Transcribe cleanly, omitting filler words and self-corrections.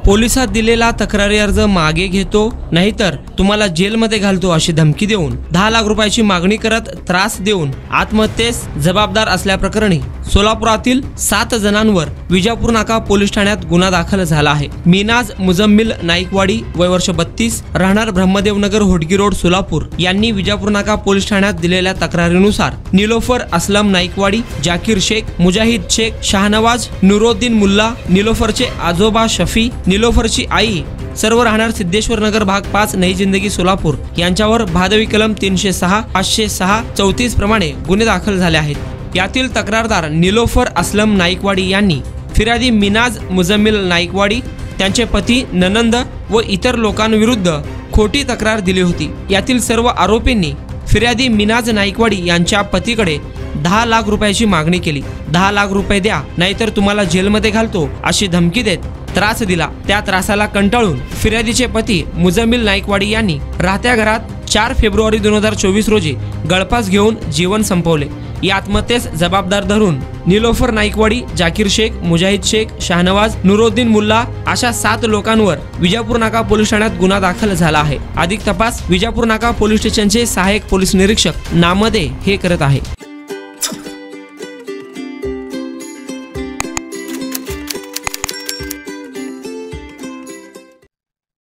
पोलिसात दिलेला तक्रारी अर्ज मागे घेतो नाहीतर तुम्हाला जेलमध्ये घालतो अशी धमकी देऊन 10 लाख रुपयाची मागणी करत त्रास देऊन आत्महत्येस जबाबदार असल्याप्रकरणी सोलापुरातील 7 जणांवर विजापूर नाका पोलीस ठाण्यात गुन्हा दाखल झाला आहे। मिनाज मुजम्मिल नाईकवाडी वय वर्ष 32 राहणार ब्रह्मदेव नगर होडगी रोड सोलापूर यांनी विजापूर नाका पोलीस ठाण्यात दिलेल्या तक्रारीनुसार निलोफर असलम नाईकवाडी, जाकीर शेख, मुजाहिद शेख, शाहनवाज, नुरुद्दीन मुल्ला, निलोफरचे आजोबा शफी, निलोफरची आई सर्व राहणार सिद्धेश्वर नगर भाग 5 नई जिंदगी सोलापूर यांच्यावर भादवी कलम 306, 506, 34 प्रमाणे गुन्हे दाखल झाले आहेत। यातील तक्रारदार निलोफर असलम नाईकवाडी यांनी फिर्यादी मिनाज मुजम्मिल नाईकवाडी, त्यांचे पती, ननंद व इतर लोकांविरुद्ध खोटी तक्रार दिली होती। यातील सर्व आरोपींनी फिर्यादी मिनाज नाईकवाडी यांच्या पतीकडे 10 लाख रुपयाची मागणी केली। 10 लाख रुपये द्या नाहीतर तुम्हाला जेलमध्ये घालतो अशी धमकी देत त्रास दिला। त्या त्रासाला कंटाळून फिर्यादीचे पती मुजम्मिल नाईकवाडी यांनी राहत्या घरात 4 फेब्रुवारी 2024 रोजी गळफास घेऊन जीवन संपवले। या आत्महत्येस जबाबदार धरून निलोफर नाईकवाडी, जाकीर शेख, मुजाहिद शेख, शाहनवाज, नुरुद्दीन मुल्ला अशा 7 लोकांवर विजापूर नाका पोलीस ठाण्यात गुन्हा दाखल झाला आहे। अधिक तपास विजापूर नाका पोलीस स्टेशनचे सहाय्यक पोलीस निरीक्षक नामदे हे करत आहे।